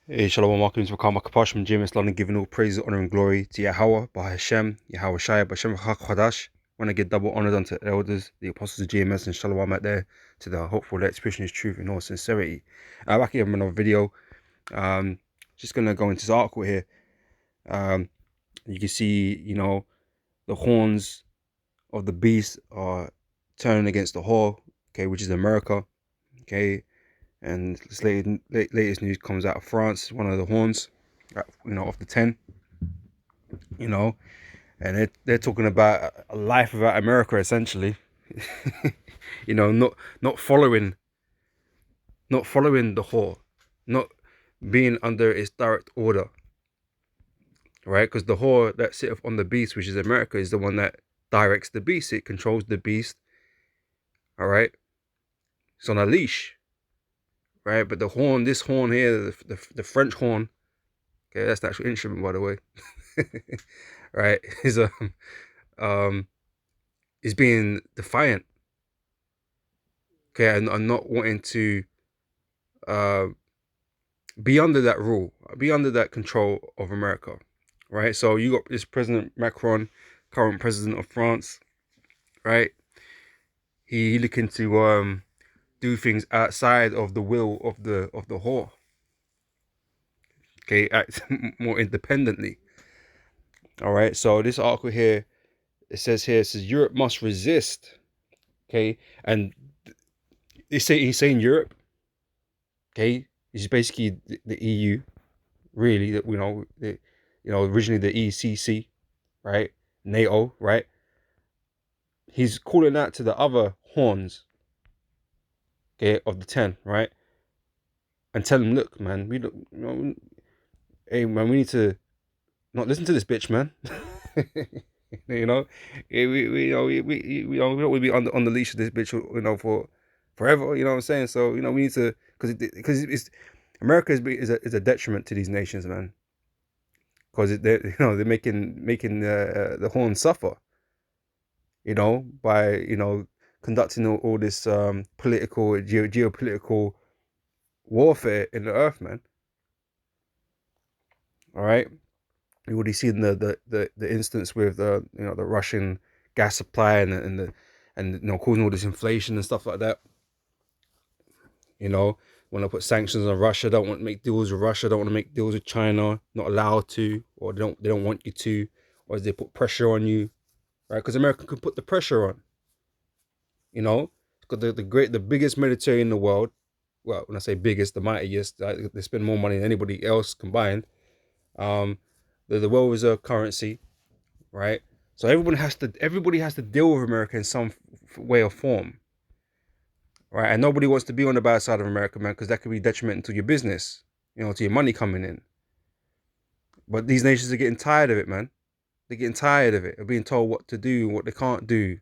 Hey, Shalom, welcome to Makam Kapash from GMS London, giving all praise, honor, and glory to Yahweh, Bah Hashem, Yahweh Shai, Bashem Chadash. Want to give double honors unto the elders, the apostles of GMS, and Shalom out there to the hopeful that expression is truth in all sincerity. Back here with another video. Um, just gonna go into this article here. You can see, the horns of the beast are turning against the whore, okay, which is America, okay. And this latest news comes out of France, one of the horns, of the 10, and they're talking about a life without America, essentially. Not following the whore, not being under its direct order, right? Because the whore that sitteth on the beast, which is America, is the one that directs the beast. It controls the beast, all right? It's on a leash, right? But this horn here, the French horn, okay, that's the actual instrument, by the way, right? Is being defiant, okay, and not wanting to be under that rule, be under that control of America, right? So you got this President Macron, current president of France, right? He looking to do things outside of the will of the whore, okay, act more independently. All right. So this article here, it says Europe must resist, okay, and he's saying Europe, okay, is basically the EU, really, that originally the ECC, right? NATO, right? He's calling out to the other horns, okay, of the 10, right? And tell them, look, man, hey, man, we need to not listen to this bitch, man. you know, we don't want to be on the leash of this bitch, for forever. You know what I'm saying? So we need to, because it's America is a detriment to these nations, man. Because they're making the horns suffer, by conducting all this political geopolitical warfare in the earth, man. All right, you already seen the instance with the Russian gas supply and causing all this inflation and stuff like that. When I put sanctions on Russia, don't want to make deals with Russia, don't want to make deals with China, not allowed to, or they don't want you to, or they put pressure on you, right? Because America can put the pressure on. It's got the biggest military in the world. Well, when I say biggest, the mightiest, they spend more money than anybody else combined. The world reserve currency, right? So everybody has to deal with America in some way or form, right? And nobody wants to be on the bad side of America, man, because that could be detrimental to your business, to your money coming in. But these nations are getting tired of it, man. They're getting tired of it, of being told what to do and what they can't do,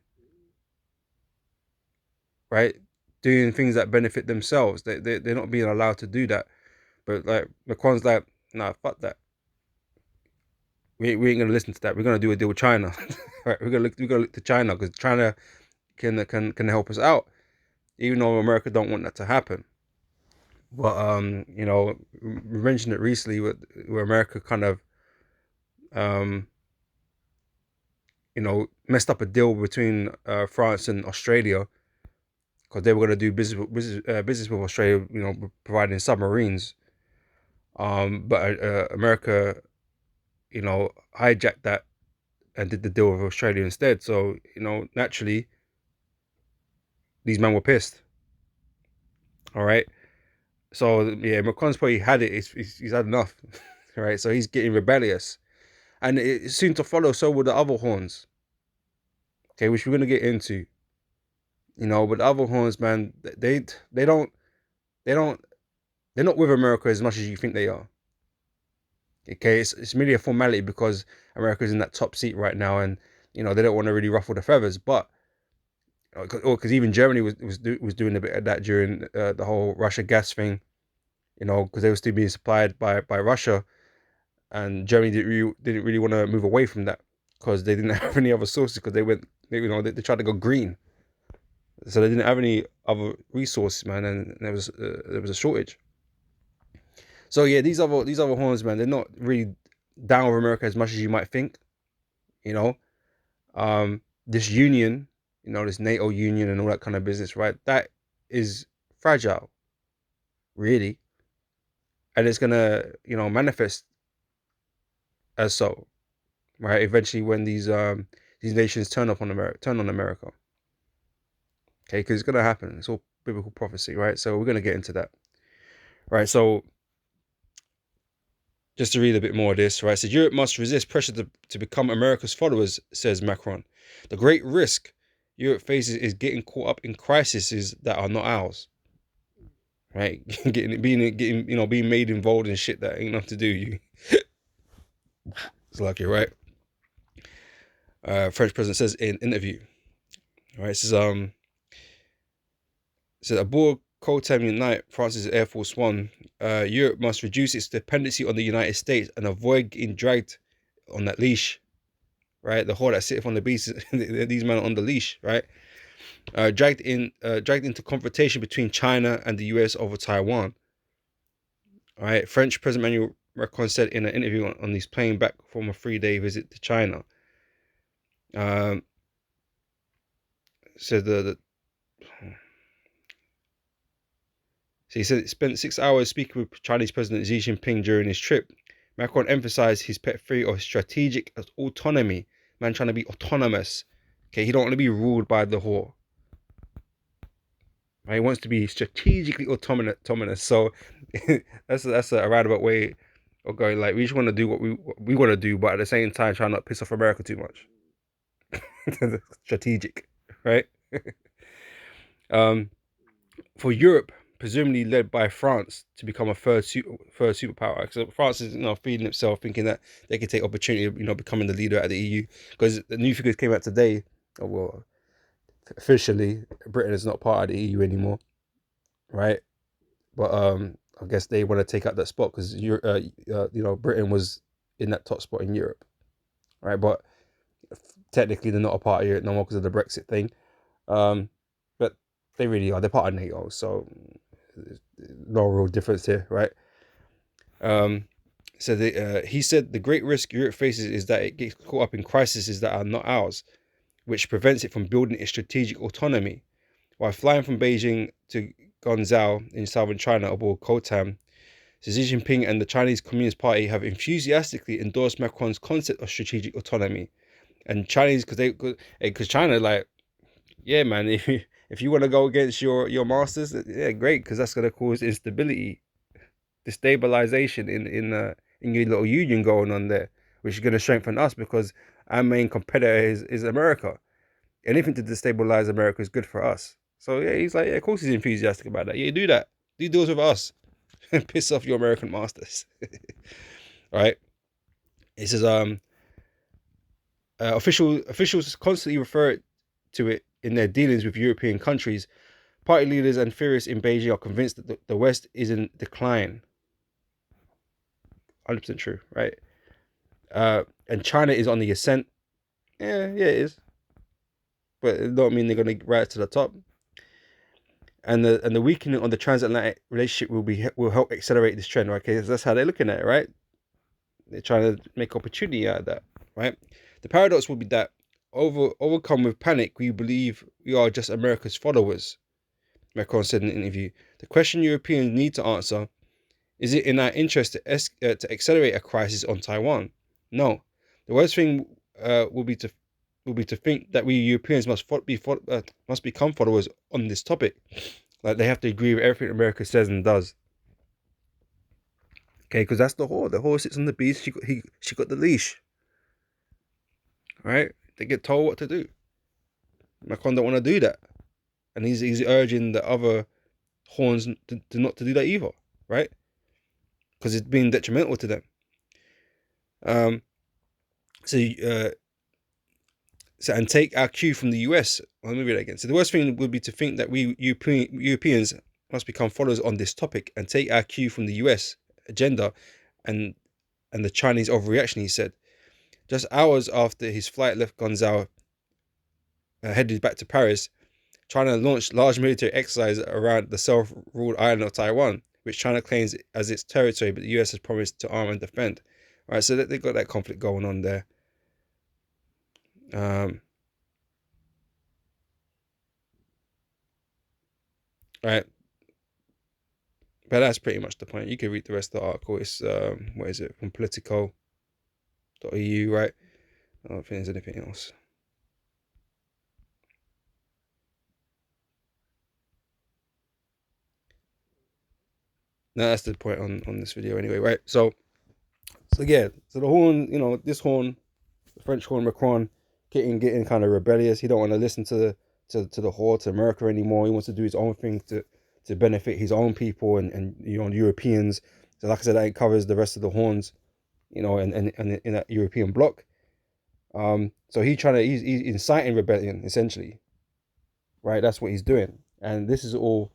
right? Doing things that benefit themselves. They're not being allowed to do that. But like Macron's like, nah, fuck that. We ain't gonna listen to that. We're gonna do a deal with China, right? We're gonna look to China because China can help us out, even though America don't want that to happen. But we mentioned it recently where America kind of messed up a deal between France and Australia because they were going to do business with Australia, providing submarines. But America, hijacked that and did the deal with Australia instead. So, naturally, these men were pissed. All right. So, yeah, Macron's probably had it. He's had enough. All right. So he's getting rebellious. And it's soon to follow, so will the other horns. Okay, which we're going to get into. But the other horns, man, they don't, they're not with America as much as you think they are. Okay, it's merely a formality because America's in that top seat right now, and they don't want to really ruffle the feathers. But because even Germany was doing a bit of that during the whole Russia gas thing, because they were still being supplied by Russia, and Germany didn't really want to move away from that because they didn't have any other sources because they tried to go green, so they didn't have any other resources, man, and there was a shortage. So yeah, these other horns, man, they're not really down with America as much as you might think. You know, this union, this NATO union and all that kind of business, right? That is fragile, really, and it's gonna, manifest as so, right? Eventually, when these nations turn on America, okay, because it's gonna happen. It's all biblical prophecy, right? So we're gonna get into that, right? So just to read a bit more of this, right? It says Europe must resist pressure to become America's followers, says Macron. The great risk Europe faces is getting caught up in crises that are not ours. Right? Being made involved in shit that ain't nothing to do with you. It's lucky, right? French president says in interview. Right? It says aboard Cotem Unite, France's Air Force One, Europe must reduce its dependency on the United States and avoid getting dragged on that leash. Right? The whole that sit on the beast, these men are on the leash, right? Dragged into confrontation between China and the US over Taiwan. All right, French President Emmanuel Macron said in an interview on his plane back from a 3-day visit to China. Said so he said he spent 6 hours speaking with Chinese President Xi Jinping during his trip. Macron emphasized his pet theory of strategic autonomy. Man trying to be autonomous. Okay, he don't want to be ruled by the whore. Right? He wants to be strategically autonomous. So that's a roundabout way of going. Like, we just want to do what we want to do, but at the same time, try not to piss off America too much. Strategic, right? For Europe, presumably led by France, to become a third superpower. So France is, feeding itself, thinking that they can take opportunity of, becoming the leader at the EU. Because the new figures came out today. Oh, well, officially, Britain is not part of the EU anymore, right? But I guess they want to take out that spot because Britain was in that top spot in Europe, right? But technically, they're not a part of Europe no more because of the Brexit thing. But they really are. They're part of NATO, so no real difference here, right? He said the great risk Europe faces is that it gets caught up in crises that are not ours, which prevents it from building its strategic autonomy. While flying from Beijing to Guangzhou in southern China aboard Kotam, Xi Jinping and the Chinese Communist Party have enthusiastically endorsed Macron's concept of strategic autonomy. And Chinese, because China, like, yeah, man, if you want to go against your masters, yeah, great, because that's going to cause instability, destabilization in your little union going on there, which is going to strengthen us because our main competitor is America. Anything to destabilize America is good for us. So yeah, he's like, yeah, of course he's enthusiastic about that. Yeah, do that. Do deals with us. Piss off your American masters. All right. It says officials constantly refer to it in their dealings with European countries. Party leaders and theorists in Beijing are convinced that the West is in decline. 100% true, right? And China is on the ascent. Yeah, it is. But it don't mean they're going to rise to the top. And the weakening of the transatlantic relationship will help accelerate this trend, right? Because that's how they're looking at it, right? They're trying to make opportunity out of that, right? The paradox will be that overcome with panic, we believe we are just America's followers, Macron said in an interview. The question Europeans need to answer: is it in our interest to accelerate a crisis on Taiwan? No. The worst thing will be to think that we Europeans must become followers on this topic. Like, they have to agree with everything America says and does. Okay, because that's the whore. The whore sits on the beast. She got the leash. Right? They get told what to do. Macron don't want to do that, and he's urging the other horns to not to do that either. Right? Because it's being detrimental to them. And take our cue from the US. Let me read that again. So the worst thing would be to think that we Europeans must become followers on this topic and take our cue from the US agenda and the Chinese overreaction, he said. Just hours after his flight left Guangzhou, headed back to Paris, China launched large military exercises around the self-ruled island of Taiwan, which China claims as its territory, but the US has promised to arm and defend. All right, so they got that conflict going on there. Right, but that's pretty much the point. You can read the rest of the article. It's what is it, from Politico.eu, right? I don't think there's anything else. No, that's the point on this video anyway, right? So yeah, so the horn, this horn, the French horn, Macron, getting kind of rebellious. He don't want to listen to the whore, to America anymore. He wants to do his own thing to benefit his own people and Europeans. So like I said, that covers the rest of the horns, and in that European bloc. So he's inciting rebellion essentially, right? That's what he's doing, and this is all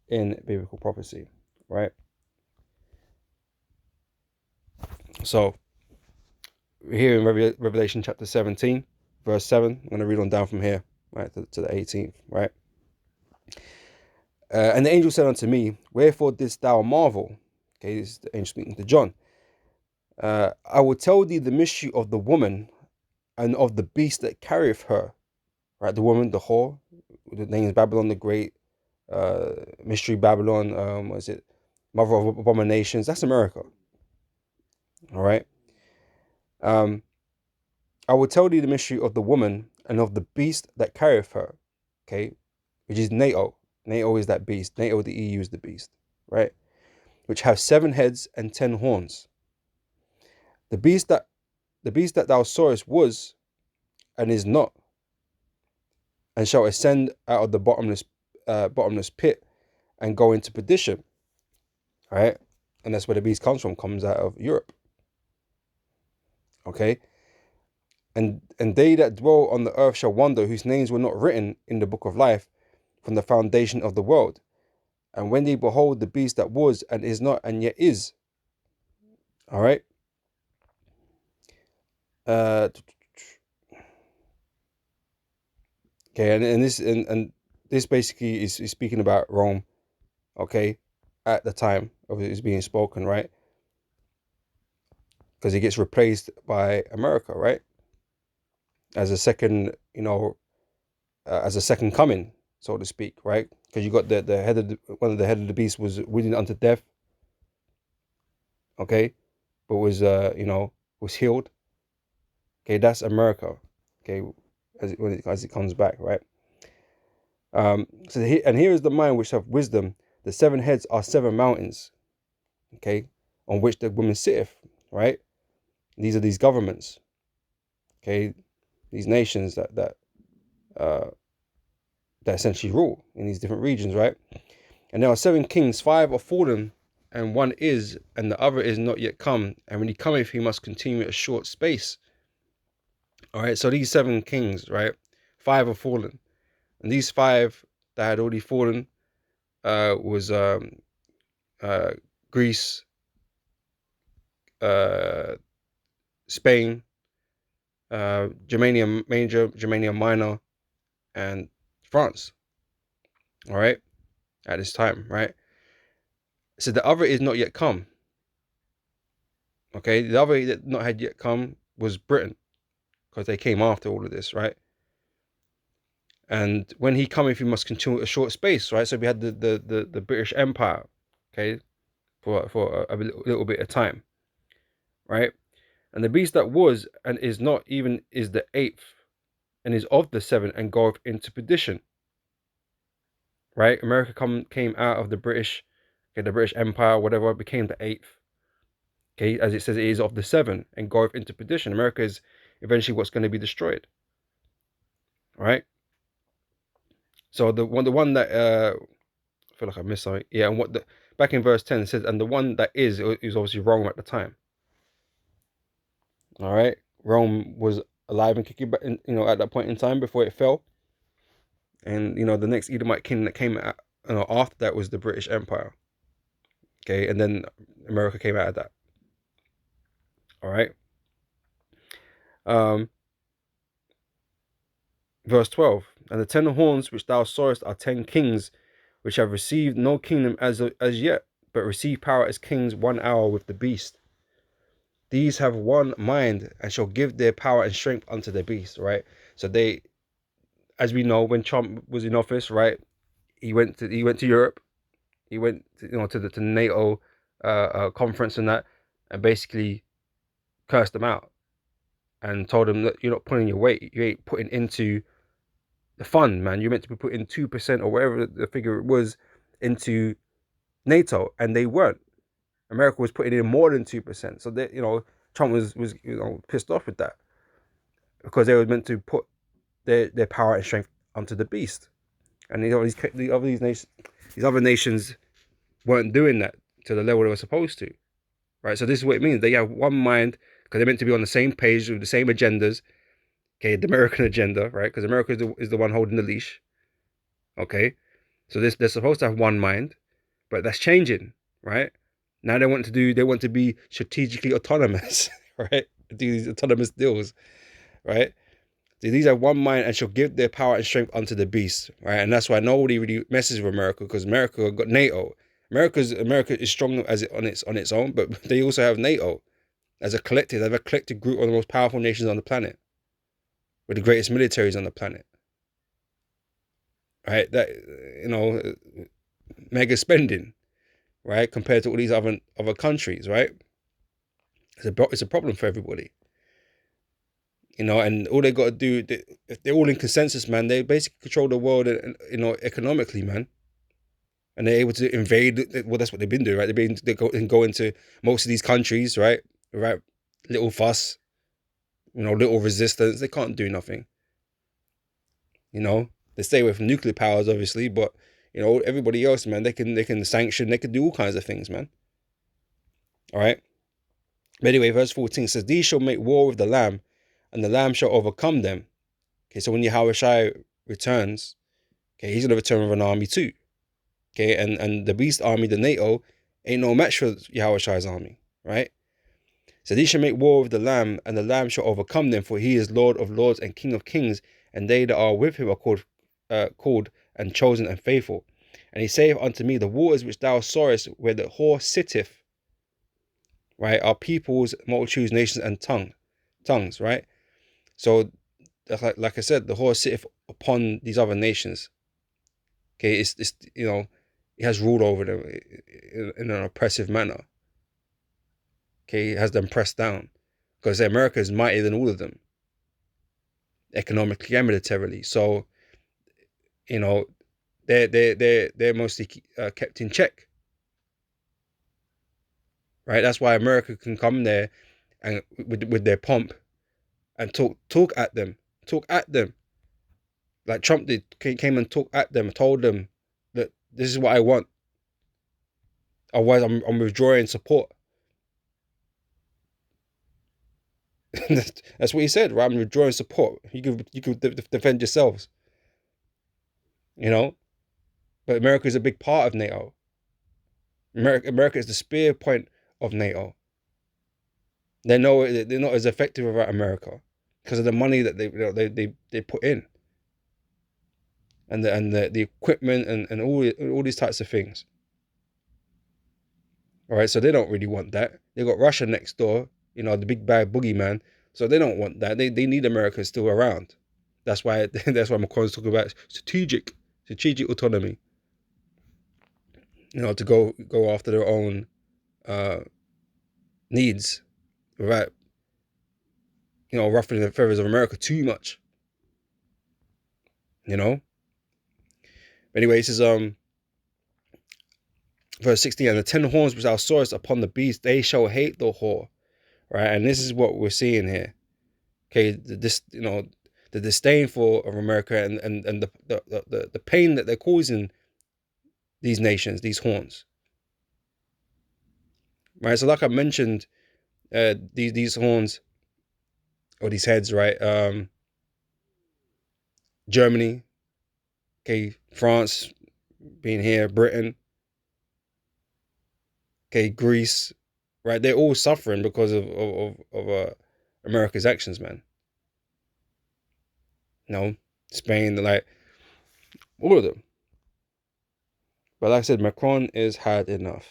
in biblical prophecy, right? So here in Revelation chapter 17, verse 7, I'm going to read on down from here, right, to the 18th, right? And the angel said unto me, wherefore didst thou marvel? Okay, this is the angel speaking to John. I will tell thee the mystery of the woman and of the beast that carrieth her, right? The woman, the whore, the name is Babylon the Great, mystery Babylon, what is it? Mother of abominations. That's America. All right. I will tell thee the mystery of the woman and of the beast that carrieth her, okay, which is NATO. NATO is that beast. NATO, the EU, is the beast, right? Which have 7 heads and 10 horns. The beast that thou sawest was and is not, and shall ascend out of the bottomless pit and go into perdition. All right, and that's where the beast comes from. Comes out of Europe. Okay. And they that dwell on the earth shall wonder, whose names were not written in the book of life from the foundation of the world. And when they behold the beast that was and is not and yet is. All right. Okay, and this basically is speaking about Rome. Okay, at the time of it is being spoken, right? Because it gets replaced by America, right? As a second, as a second coming, so to speak, right? Because you got the head of one of the head of the beast was willing unto death, okay, but was was healed. Okay, that's America. Okay, as it comes back, right? So here is the mind which have wisdom. The 7 heads are 7 mountains, okay, on which the woman sitteth, right? These are these governments, okay, these nations that essentially rule in these different regions, right? And there are 7 kings, 5 are fallen, and 1 is, and the other is not yet come. And when he cometh, he must continue a short space. All right, so these 7 kings, right? 5 are fallen, and these 5 that had already fallen was Greece, Spain, Germania Major, Germania Minor, and France. All right, at this time, right? So the other is not yet come. Okay, the other that not had yet come was Britain, because they came after all of this, right? And when he cometh, he must continue a short space, right? So we had the British Empire, okay, for a little bit of time, right? And the beast that was and is not even is the 8th, and is of the 7, and goeth into perdition. Right? America came out of the British, okay, the British Empire, whatever, became the 8th. Okay, as it says, it is of the 7 and goeth into perdition. America is eventually what's going to be destroyed. Right? So the one that I feel like I missed something. Yeah, and back in verse 10 it says, and the one that is obviously Rome at the time. All right, Rome was alive and kicking back, at that point in time before it fell. And the next Edomite king that came out, after that was the British Empire. Okay, and then America came out of that. All right. Verse 12, and the 10 horns which thou sawest are 10 kings, which have received no kingdom as yet, but receive power as kings 1 hour with the beast. These have one mind and shall give their power and strength unto the beast, right? So they, as we know, when Trump was in office, right, he went to Europe, he went to, to the NATO conference and that, and basically cursed them out and told them that you're not putting your weight, you ain't putting into the fund, man. You're meant to be putting 2% or whatever the figure it was into NATO, and they weren't. America was putting in more than 2%. So that, Trump was pissed off with that because they were meant to put their power and strength onto the beast, and these other nations weren't doing that to the level they were supposed to, right? So this is what it means. They have one mind because they're meant to be on the same page with the same agendas. Okay, the American agenda, right? Because America is the one holding the leash. Okay, so they're supposed to have one mind, but that's changing, right? Now they want to be strategically autonomous, right? Do these autonomous deals, right? These are one mind and shall give their power and strength unto the beast, right? And that's why nobody really messes with America, because America got NATO. America is strong as on its own, but they also have NATO as a collective. They have a collective group of the most powerful nations on the planet, with the greatest militaries on the planet, right? That mega spending, right, compared to all these other countries, right? It's a problem for everybody. And all they got to do, if they're all in consensus, man, they basically control the world, economically, man. And they're able to invade. Well, that's what they've been doing, right? They go into most of these countries, right? Right, little fuss, little resistance. They can't do nothing. They stay away from nuclear powers, obviously, but everybody else, man, they can sanction, they can do all kinds of things, man. All right. But anyway, verse 14 says, "These shall make war with the Lamb, and the Lamb shall overcome them." Okay, so when Yahushua returns, okay, he's gonna return with an army too. Okay, and the beast army, the NATO, ain't no match for Yahushua's army, right? So these shall make war with the Lamb, and the Lamb shall overcome them, for he is Lord of lords and King of kings, and they that are with him are called and chosen and faithful. And he saith unto me, the waters which thou sawest, where the whore sitteth, right, are peoples, multitudes, nations, and tongues, right? So, like I said, the whore sitteth upon these other nations. Okay, it's it has ruled over them in an oppressive manner. Okay, it has them pressed down because America is mightier than all of them, economically and militarily. So, they're mostly kept in check, right? That's why America can come there and with their pomp and talk at them, like Trump did. Came and talked at them, told them that this is what I want. Otherwise, I'm withdrawing support. That's what he said, right? I'm withdrawing support. You could defend yourselves, But America is a big part of NATO. America is the spear point of NATO. They're not as effective without America because of the money that they put in, and the equipment and all these types of things. All right, so they don't really want that. They got Russia next door, the big bad boogeyman. So they don't want that. They need America still around. That's why Macron's talking about strategic autonomy. To go after their own needs without ruffling the feathers of America too much. Anyway, this is verse 16, and the 10 horns which thou sawest upon the beast, they shall hate the whore. Right, and this is what we're seeing here. Okay, the disdain of America and the pain that they're causing these nations, these horns. Right, so like I mentioned, these horns or these heads, right? Germany, okay, France, being here, Britain, okay, Greece, right? They're all suffering because of America's actions, man. Spain, like all of them. But like I said, Macron is had enough.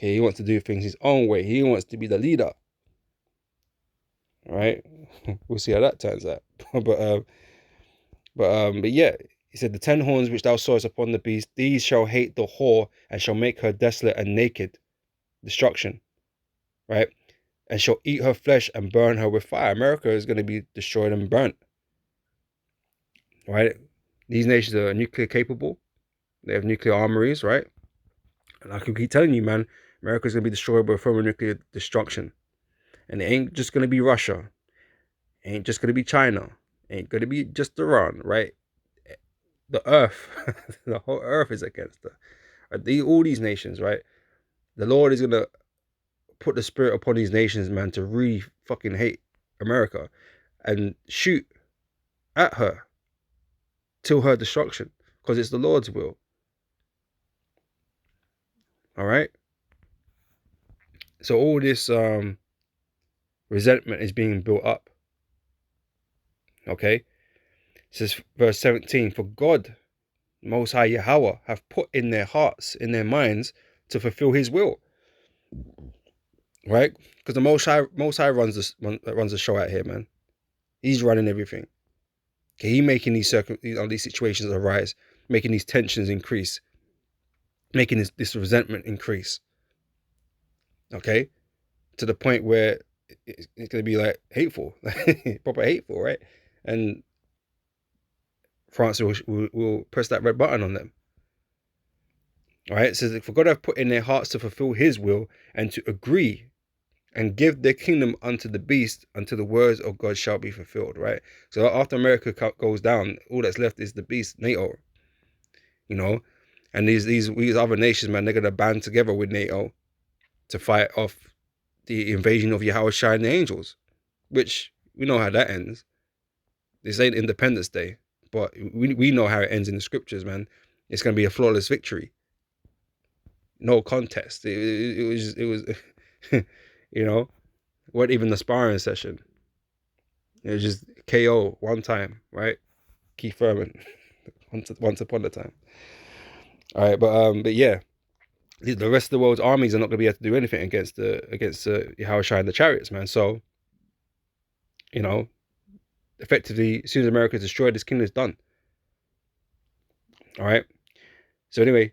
Okay, he wants to do things his own way. He wants to be the leader. All right, we'll see how that turns out. But yeah, he said, the 10 horns which thou sawest upon the beast, these shall hate the whore and shall make her desolate and naked, destruction, right? And shall eat her flesh and burn her with fire. America is going to be destroyed and burnt, right? These nations are nuclear capable. They have nuclear armories, right? And I can keep telling you, man, America's going to be destroyed by thermonuclear destruction. And it ain't just going to be Russia. It ain't just going to be China. It ain't going to be just Iran, right? The earth, the whole earth is against her. All these nations, right? The Lord is going to put the spirit upon these nations, man, to really fucking hate America and shoot at her till her destruction, because it's the Lord's will. All right. So all this resentment is being built up. Okay. It says verse 17, for God, Most High Yahweh, have put in their hearts, in their minds, to fulfill his will. Right? Because the Most High runs the show out here, man. He's running everything. Okay, he's making these situations arise, making these tensions increase, making this resentment increase. Okay? To the point where it's going to be like hateful, proper hateful, right? And France will press that red button on them. All right, it says, for God hath put in their hearts to fulfill his will and to agree and give their kingdom unto the beast until the words of God shall be fulfilled, right? So after America goes down, all that's left is the beast, NATO, you know? And these other nations, man, they're going to band together with NATO to fight off the invasion of Yahushua and the angels, which we know how that ends. This ain't Independence Day, but we know how it ends in the scriptures, man. It's going to be a flawless victory. No contest. It was, you know, what even the sparring session. It was just KO one time, right? Keith Thurman, once upon a time. All right, but yeah, the rest of the world's armies are not going to be able to do anything against Yahushua and the chariots, man. So, you know, effectively, as soon as America is destroyed, this kingdom is done. All right. So anyway,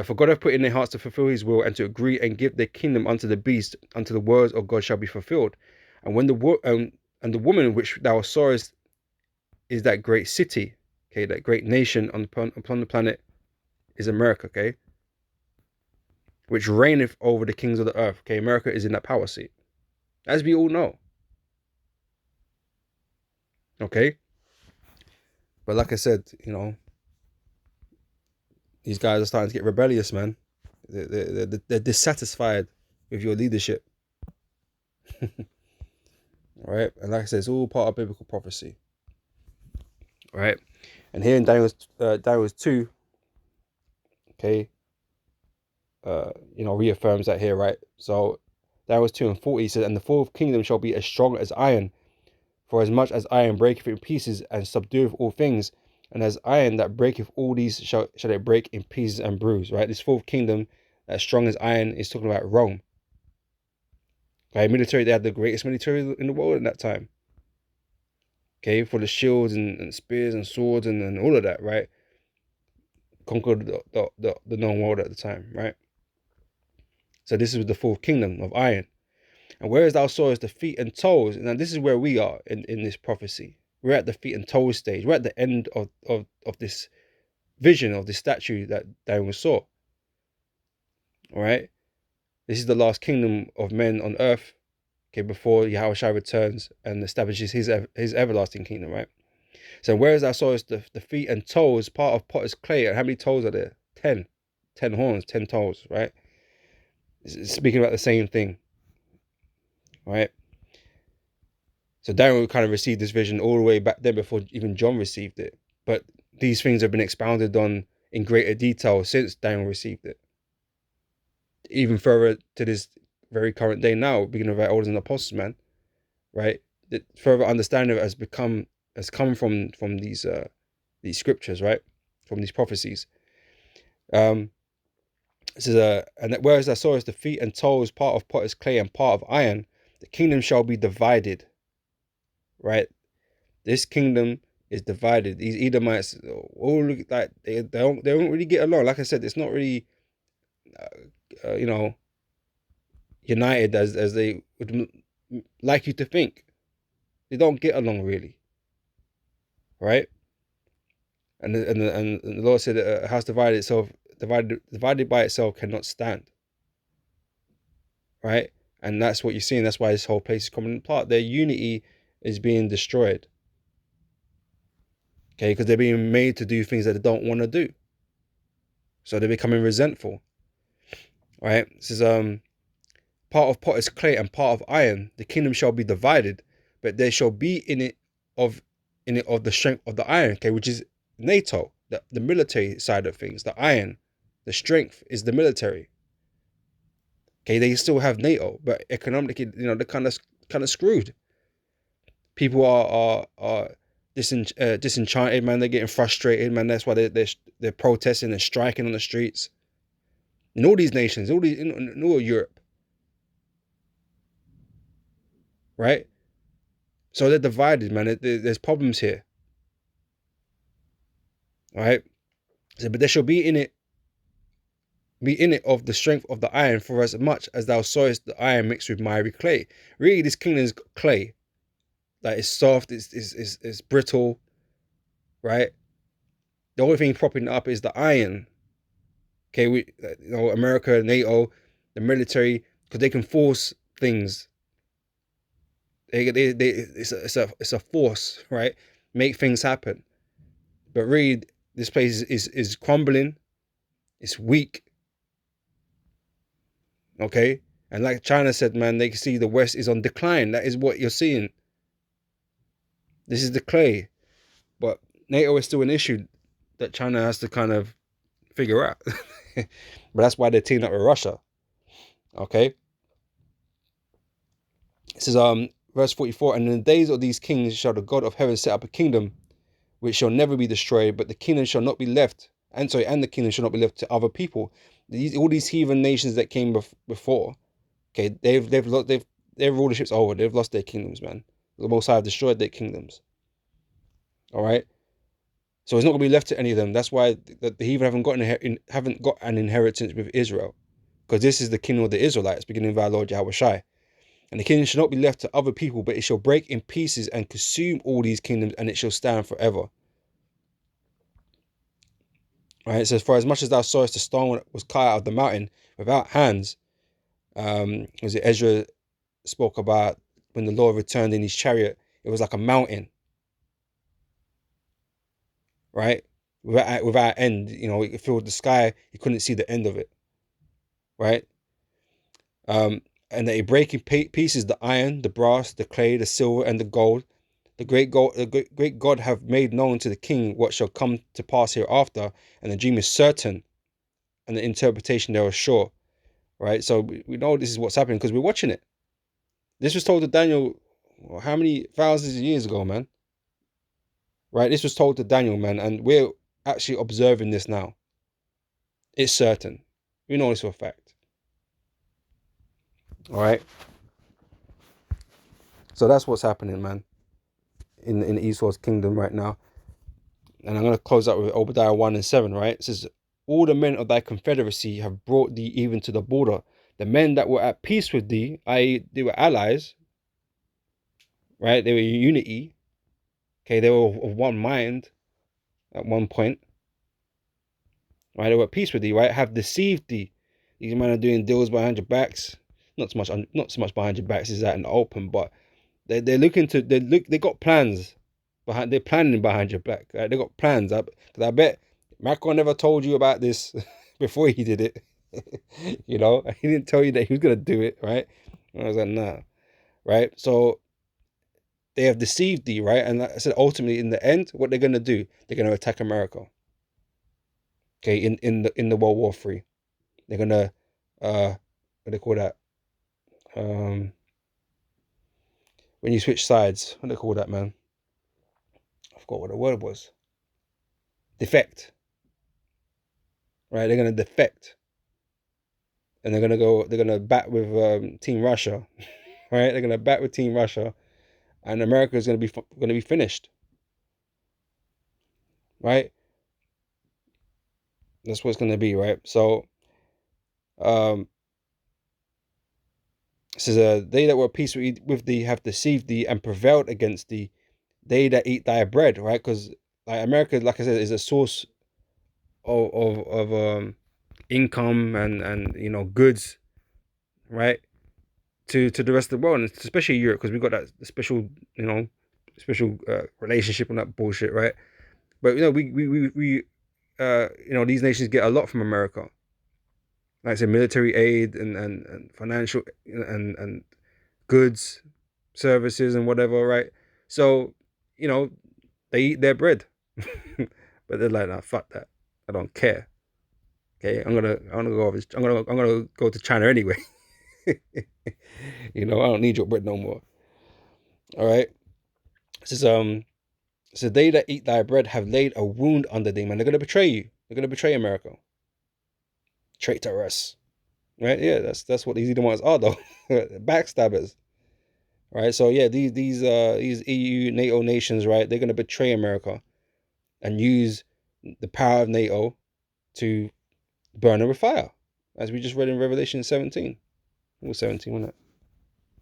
for God hath put in their hearts to fulfill his will and to agree and give their kingdom unto the beast, unto the words of God shall be fulfilled. And when the woman which thou sawest is that great city, okay, that great nation upon the planet is America, okay, which reigneth over the kings of the earth. Okay, America is in that power seat, as we all know. Okay, but like I said, you know, these guys are starting to get rebellious, man. They're dissatisfied with your leadership. All right, and like I said, it's all part of biblical prophecy. All right, and here in Daniel 2, okay, you know, reaffirms that here, right? So Daniel 2:40 says, and the fourth kingdom shall be as strong as iron, for as much as iron breaketh in pieces and subdueth all things, and as iron that breaketh all these shall it break in pieces and bruise. Right, this fourth kingdom, as strong as iron, is talking about Rome. Okay, military, they had the greatest military in the world at that time. Okay, for the shields and spears and swords and all of that, right? Conquered the known world at the time, right? So this is the fourth kingdom of iron. And whereas thou sawest the feet and toes, now this is where we are in this prophecy. We're at the feet and toes stage. We're at the end of this vision of this statue that Daniel saw. All right. This is the last kingdom of men on earth, okay, before Yahushua returns and establishes his everlasting kingdom, right? So whereas thou sawest the feet and toes, part of potter's clay, and how many toes are there? 10. 10 horns, 10 toes, right? It's speaking about the same thing, right? So Daniel kind of received this vision all the way back then before even John received it. But these things have been expounded on in greater detail since Daniel received it. Even further to this very current day now, beginning of our elders and apostles, man, right? The further understanding has come from these scriptures, right? From these prophecies. This is and whereas I saw as the feet and toes, part of potter's clay and part of iron, the kingdom shall be divided. Right? This kingdom is divided. These Edomites all look like they don't really get along. Like I said, it's not really you know, united as they would like you to think. They don't get along really, right? And the Lord said a house divided by itself cannot stand, right? And that's what you're seeing. That's why this whole place is coming apart. Their unity is being destroyed, okay? Because they're being made to do things that they don't want to do, so they're becoming resentful, right? This is part of potter's clay and part of iron. The kingdom shall be divided, but there shall be in it of the strength of the iron, okay, which is NATO, the military side of things. The iron, the strength is the military. Okay, they still have NATO, but economically, they're kind of screwed. People are disenchanted, man. They're getting frustrated, man. That's why they're protesting and striking on the streets in all these nations, in all Europe, right? So they're divided, man. There's problems here, right? So, but there shall be in it of the strength of the iron, for as much as thou sawest the iron mixed with miry clay. Really, this kingdom is clay. Like, it's soft, it's brittle, right? The only thing propping it up is the iron. Okay, America, NATO, the military, because they can force things. It's a force, right? Make things happen. But really, this place is crumbling. It's weak. Okay, and like China said, man, they can see the West is on decline. That is what you're seeing. This is the clay, but NATO is still an issue that China has to kind of figure out. But that's why they're teaming up with Russia. Okay. It says verse 44, and in the days of these kings shall the God of heaven set up a kingdom which shall never be destroyed, but the kingdom shall not be left, and the kingdom shall not be left to other people. All these heathen nations that came before, okay, their rulership's over. They've lost their kingdoms, man. The Most High have destroyed their kingdoms. All right. So it's not going to be left to any of them. That's why the heathen haven't got an inheritance with Israel, because this is the kingdom of the Israelites, beginning with our Lord Yahweh Shai. And the kingdom shall not be left to other people, but it shall break in pieces and consume all these kingdoms, and it shall stand forever. Right? It says, for as much as thou sawest the stone was cut out of the mountain without hands, was it Ezra spoke about when the Lord returned in his chariot, it was like a mountain, right? Without end, it filled the sky, you couldn't see the end of it, right? And that he break in pieces the iron, the brass, the clay, the silver, and the gold. The great God have made known to the king what shall come to pass hereafter, and the dream is certain, and the interpretation there is sure. Right? So we know this is what's happening because we're watching it. This was told to Daniel how many thousands of years ago, man? Right? This was told to Daniel, man, and we're actually observing this now. It's certain. We know this for a fact. All right? So that's what's happening, man, in Esau's kingdom right now. And I'm going to close out with Obadiah 1 and 7, right? It says, all the men of thy confederacy have brought thee even to the border. The men that were at peace with thee, i.e., they were allies, right? They were in unity. Okay, they were of one mind at one point. Right? They were at peace with thee, right? Have deceived thee. These men are doing deals behind your backs. Not so much behind your backs is that in the open, but they got plans they're planning behind your back. Right? They got plans. Because I bet Macron never told you about this before he did it. He didn't tell you that he was gonna do it, right? And I was like, nah, right? So they have deceived thee, right? And like I said, ultimately, in the end, what they're gonna do, they're gonna attack America. Okay, in the World War III, they're gonna what do they call that? When you switch sides, what do they call that, man? I forgot what the word was. Defect. Right? They're gonna defect. and they're gonna bat with Team Russia, right? They're gonna bat with Team Russia, and America is gonna be finished, right? That's what it's gonna be, right? So, um, it says, "They that were at peace with thee have deceived thee and prevailed against thee. They that eat thy bread," right? Because like America, like I said, is a source of income and goods, right? To the rest of the world, and especially Europe, because we got that special, special relationship and that bullshit, right? But these nations get a lot from America, like I said, military aid and financial and goods, services and whatever, right? So, they eat their bread, but they're like, nah, fuck that, I don't care. Okay, I'm gonna go over. I'm gonna go to China anyway. I don't need your bread no more. All right. It says so they that eat thy bread have laid a wound under thee, man. They're gonna betray you. They're gonna betray America. Traitorous. Right? Yeah, that's what these Edomites are though. Backstabbers. Right? So yeah, these EU NATO nations, right, they're gonna betray America and use the power of NATO to burn them with fire. As we just read in Revelation 17. It was 17, wasn't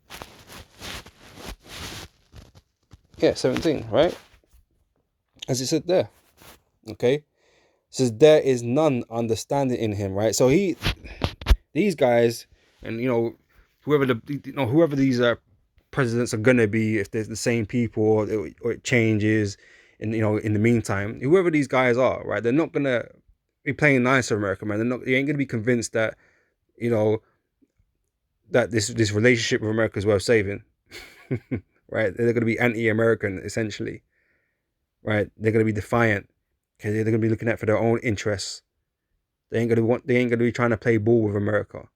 it? Yeah, 17, right? As it said there. Okay? It says there is none understanding in him, right? So these guys, and whoever these presidents are gonna be, if they're the same people or it changes, and in the meantime, whoever these guys are, right? They're not gonna be playing nice to America, man. They ain't gonna be convinced that you know that this relationship with America is worth saving, right? They're gonna be anti-American essentially, right? They're gonna be defiant because they're gonna be looking out for their own interests. They ain't gonna be trying to play ball with America.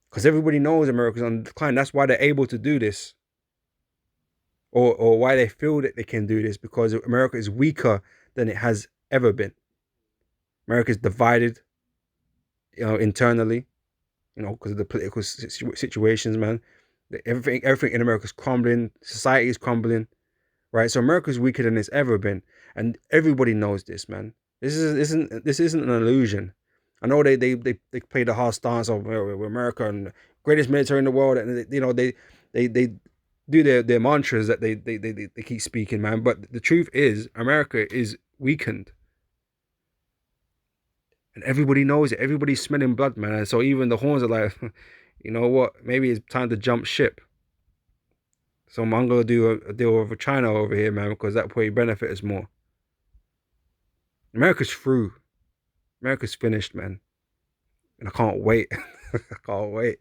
Because everybody knows America's on decline. That's why they're able to do this. Or why they feel that they can do this, because America is weaker than it has ever been. America is divided, internally, because of the political situations, man. Everything in America is crumbling. Society is crumbling, right? So America is weaker than it's ever been, and everybody knows this, man. This isn't an illusion. I know they play the hard stance of we're America and greatest military in the world, and they do their mantras that they keep speaking, man. But the truth is, America is weakened, and everybody knows it. Everybody's smelling blood, man. And so even the horns are like, you know what? Maybe it's time to jump ship. So I'm gonna do a deal with China over here, man, because that way benefit us more. America's through. America's finished, man, and I can't wait. I can't wait.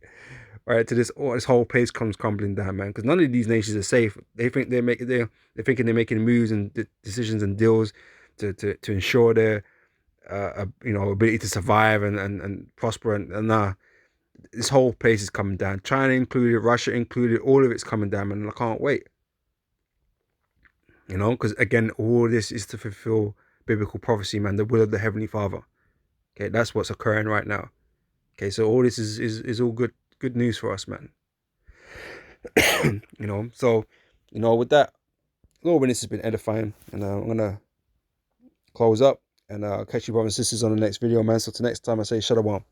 Right, to this whole place comes crumbling down, man. Because none of these nations are safe. They think they're thinking they're making moves and decisions and deals to ensure their ability to survive and prosper, and nah, this whole place is coming down. China included, Russia included, all of it's coming down, man. And I can't wait. Because again, all of this is to fulfill biblical prophecy, man. The will of the Heavenly Father. Okay, that's what's occurring right now. Okay, so all this is all good news for us, man. So with that, Lord, when this has been edifying, and I'm gonna close up, and catch you brothers and sisters on the next video, man. So till next time, I say shalom.